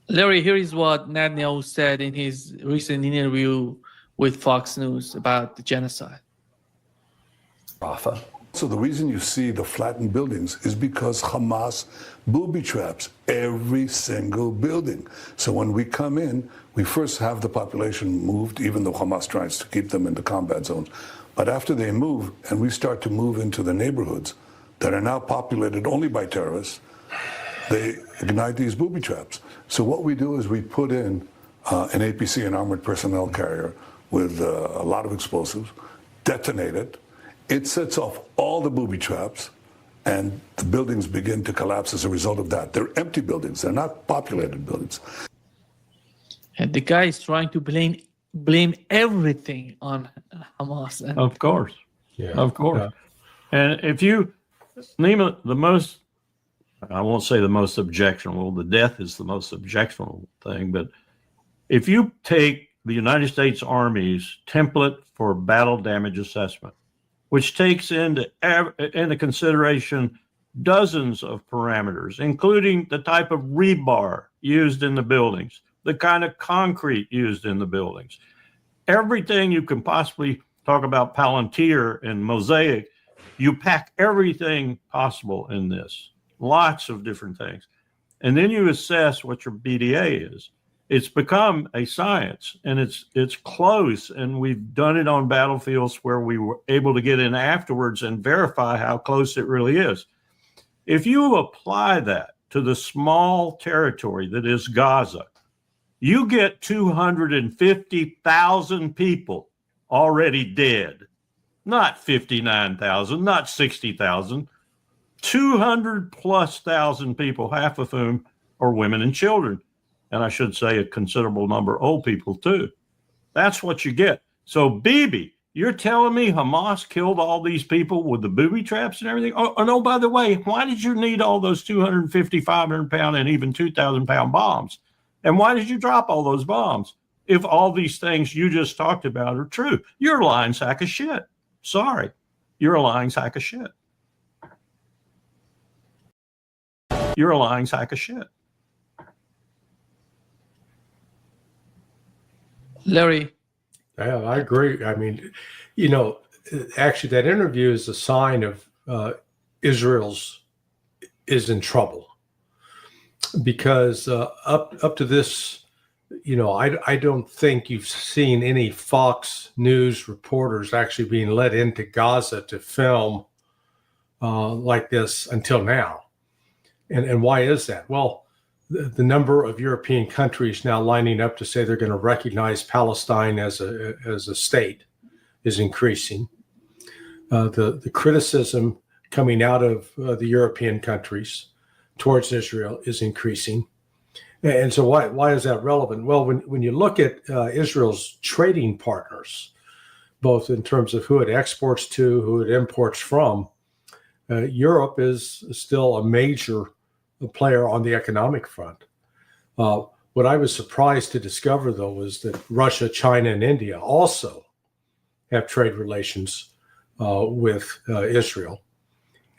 Larry, here is what Netanyahu said in his recent interview with Fox News about the genocide. Rafa. So the reason you see the flattened buildings is because Hamas booby traps every single building. So when we come in, we first have the population moved, even though Hamas tries to keep them in the combat zones. But after they move, and we start to move into the neighborhoods that are now populated only by terrorists, they ignite these booby traps. So what we do is we put in an APC, an armored personnel carrier, with a lot of explosives, detonate it. It sets off all the booby traps, and the buildings begin to collapse as a result of that. They're empty buildings. They're not populated buildings. And the guy is trying to blame everything on Hamas. And Of course. Yeah. Of course. Yeah. And if you name the most, I won't say the most objectionable, the death is the most objectionable thing, but if you take the United States Army's template for battle damage assessment, which takes into consideration dozens of parameters, including the type of rebar used in the buildings, the kind of concrete used in the buildings, everything you can possibly talk about, Palantir and Mosaic, you pack everything possible in this, lots of different things. And then you assess what your BDA is. It's become a science, and it's close, and we've done it on battlefields where we were able to get in afterwards and verify how close it really is. If you apply that to the small territory that is Gaza, you get 250,000 people already dead, not 59,000, not 60,000, 200,000+ people, half of whom are women and children. And I should say a considerable number of old people too. That's what you get. So Bibi, you're telling me Hamas killed all these people with the booby traps and everything? Oh, and oh, by the way, why did you need all those 250, 500-pound and even 2,000-pound bombs? And why did you drop all those bombs if all these things you just talked about are true? You're a lying sack of shit. Sorry. You're a lying sack of shit. You're a lying sack of shit. Larry. Yeah, I agree. I mean, actually that interview is a sign of Israel's is in trouble because up to this, I don't think you've seen any Fox News reporters actually being let into Gaza to film like this until now. And why is that? Well, the number of European countries now lining up to say they're going to recognize Palestine as a state is increasing. The criticism coming out of the European countries towards Israel is increasing. And so why is that relevant? Well, when you look at Israel's trading partners, both in terms of who it exports to, who it imports from, Europe is still a major player on the economic front. What I was surprised to discover, though, was that Russia, China, and India also have trade relations with Israel.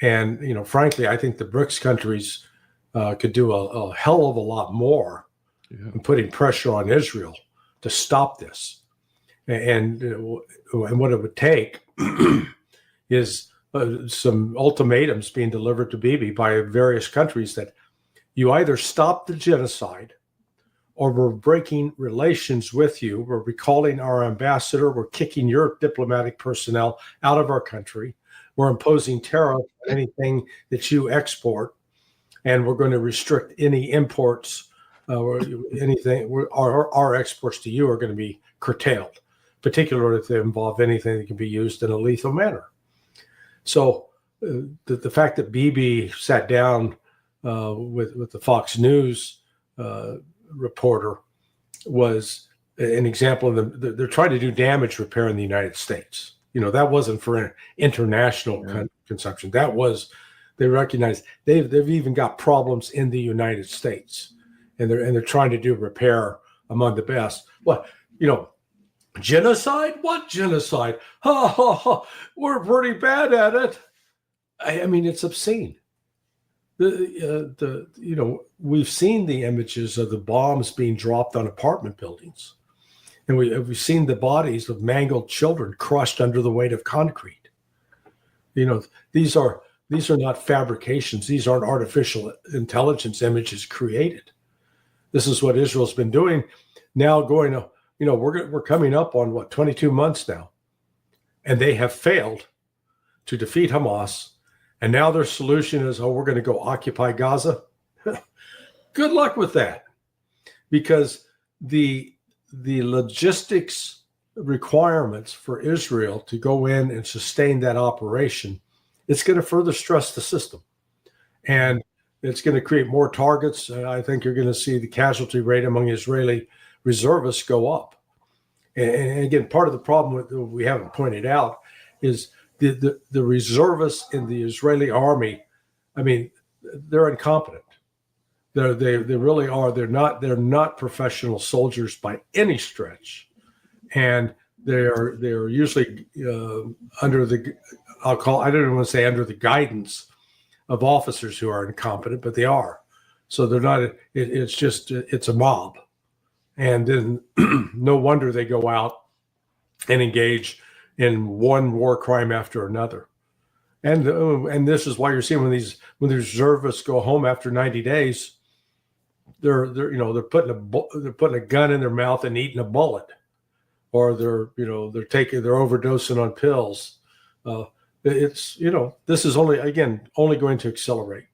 And, frankly, I think the BRICS countries could do a hell of a lot more in putting pressure on Israel to stop this. And what it would take is some ultimatums being delivered to Bibi by various countries that you either stop the genocide or we're breaking relations with you. We're recalling our ambassador. We're kicking your diplomatic personnel out of our country. We're imposing tariffs on anything that you export. And we're going to restrict any imports or anything. Our exports to you are going to be curtailed, particularly if they involve anything that can be used in a lethal manner. So the fact that Bibi sat down with the Fox News reporter was an example of they're trying to do damage repair in the United States. That wasn't for international consumption. That was, they recognize they've even got problems in the United States, and they're trying to do repair among the best. What genocide? What genocide? Ha ha ha! We're pretty bad at it. I mean, it's obscene. we've seen the images of the bombs being dropped on apartment buildings, and we've seen the bodies of mangled children crushed under the weight of concrete. These are not fabrications. These aren't artificial intelligence images created. This is what Israel's been doing. Now we're coming up on 22 months now, and they have failed to defeat Hamas. And now their solution is, we're going to go occupy Gaza. Good luck with that, because the logistics requirements for Israel to go in and sustain that operation, it's going to further stress the system, and it's going to create more targets. And I think you're going to see the casualty rate among Israeli reservists go up. And again, part of the problem that we haven't pointed out is the reservists in the Israeli army. I mean, they're incompetent. They really are. They're not professional soldiers by any stretch, and they're usually under the I don't even want to say under the guidance of officers who are incompetent, but they are. So they're not. It's a mob, and then no wonder they go out and engage in one war crime after another. And this is why you're seeing when the reservists go home after 90 days, they're putting a gun in their mouth and eating a bullet, or they're overdosing on pills. This is only going to accelerate.